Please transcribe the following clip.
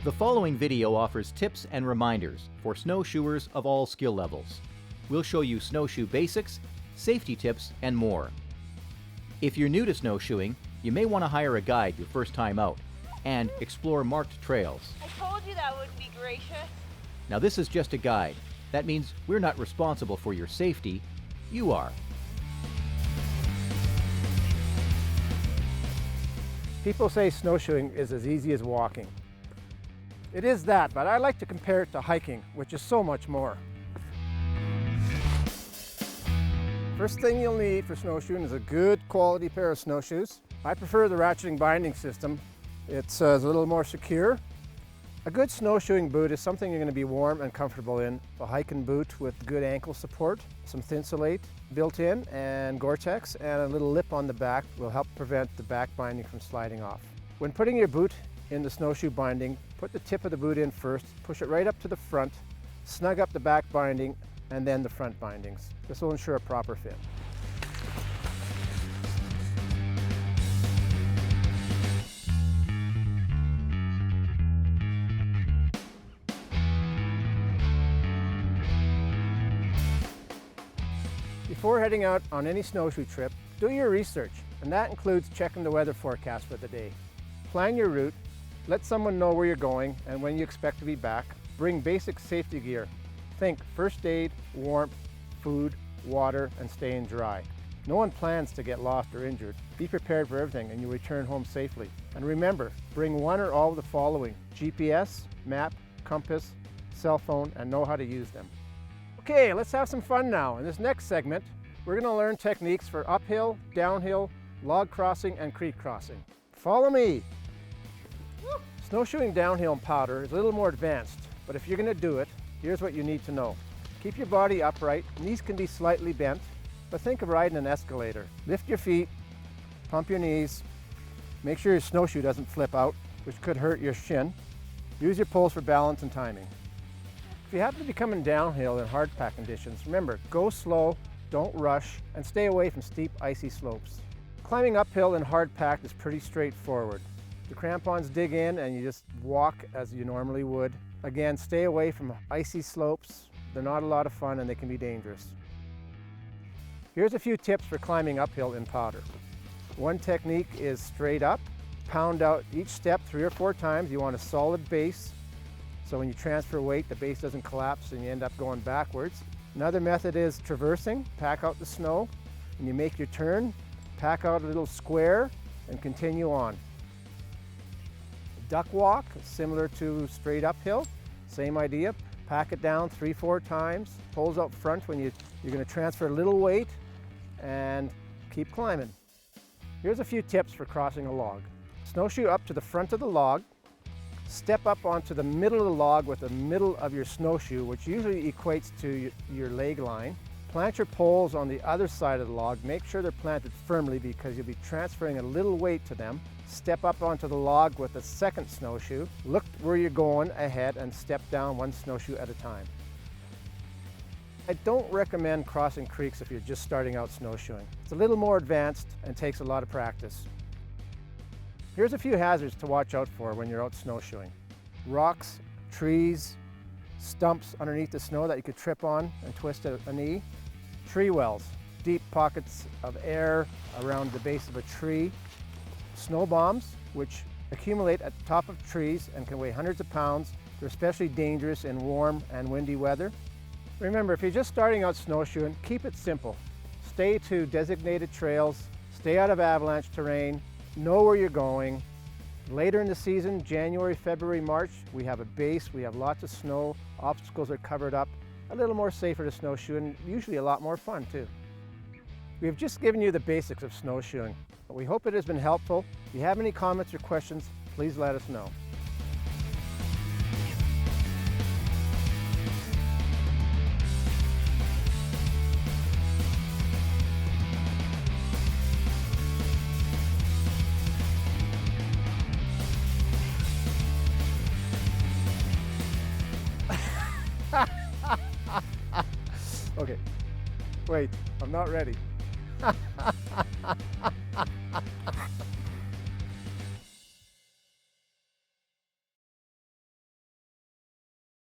The following video offers tips and reminders for snowshoers of all skill levels. We'll show you snowshoe basics, safety tips, and more. If you're new to snowshoeing, you may want to hire a guide your first time out and explore marked trails. I told you that wouldn't be gracious. Now this is just a guide. That means we're not responsible for your safety, you are. People say snowshoeing is as easy as walking. It is that, but I like to compare it to hiking, which is so much more. First thing you'll need for snowshoeing is a good quality pair of snowshoes. I prefer the ratcheting binding system. It's a little more secure. A good snowshoeing boot is something you're going to be warm and comfortable in. A hiking boot with good ankle support, some Thinsulate built in, and Gore-Tex, and a little lip on the back will help prevent the back binding from sliding off. When putting your boot in the snowshoe binding, put the tip of the boot in first, push it right up to the front, snug up the back binding, and then the front bindings. This will ensure a proper fit. Before heading out on any snowshoe trip, do your research, and that includes checking the weather forecast for the day. Plan your route, let someone know where you're going and when you expect to be back. Bring basic safety gear. Think first aid, warmth, food, water, and staying dry. No one plans to get lost or injured. Be prepared for everything and you'll return home safely. And remember, bring one or all of the following: GPS, map, compass, cell phone, and know how to use them. Okay, let's have some fun now. In this next segment, we're going to learn techniques for uphill, downhill, log crossing, and creek crossing. Follow me. Woo! Snowshoeing downhill in powder is a little more advanced, but if you're going to do it, here's what you need to know. Keep your body upright. Knees can be slightly bent, but think of riding an escalator. Lift your feet, pump your knees, make sure your snowshoe doesn't flip out, which could hurt your shin. Use your poles for balance and timing. If you happen to be coming downhill in hard pack conditions, remember, go slow, don't rush, and stay away from steep, icy slopes. Climbing uphill in hard pack is pretty straightforward. The crampons dig in and you just walk as you normally would. Again, stay away from icy slopes. They're not a lot of fun and they can be dangerous. Here's a few tips for climbing uphill in powder. One technique is straight up. Pound out each step 3 or 4 times. You want a solid base, so when you transfer weight, the base doesn't collapse and you end up going backwards. Another method is traversing. Pack out the snow. When you make your turn, pack out a little square and continue on. Duck walk, similar to straight uphill. Same idea. Pack it down 3-4 times. Poles out front when you're going to transfer a little weight and keep climbing. Here's a few tips for crossing a log. Snowshoe up to the front of the log. Step up onto the middle of the log with the middle of your snowshoe, which usually equates to your leg line. Plant your poles on the other side of the log. Make sure they're planted firmly because you'll be transferring a little weight to them. Step up onto the log with the second snowshoe. Look where you're going ahead and step down one snowshoe at a time. I don't recommend crossing creeks if you're just starting out snowshoeing. It's a little more advanced and takes a lot of practice. Here's a few hazards to watch out for when you're out snowshoeing. Rocks, trees, stumps underneath the snow that you could trip on and twist a knee. Tree wells, deep pockets of air around the base of a tree. Snow bombs, which accumulate at the top of trees and can weigh hundreds of pounds. They're especially dangerous in warm and windy weather. Remember, if you're just starting out snowshoeing, keep it simple. Stay to designated trails, stay out of avalanche terrain, know where you're going. Later in the season, January, February, March, we have a base, we have lots of snow, obstacles are covered up, a little more safer to snowshoe and usually a lot more fun too. We have just given you the basics of snowshoeing. We hope it has been helpful. If you have any comments or questions, please let us know. Okay, wait, I'm not ready.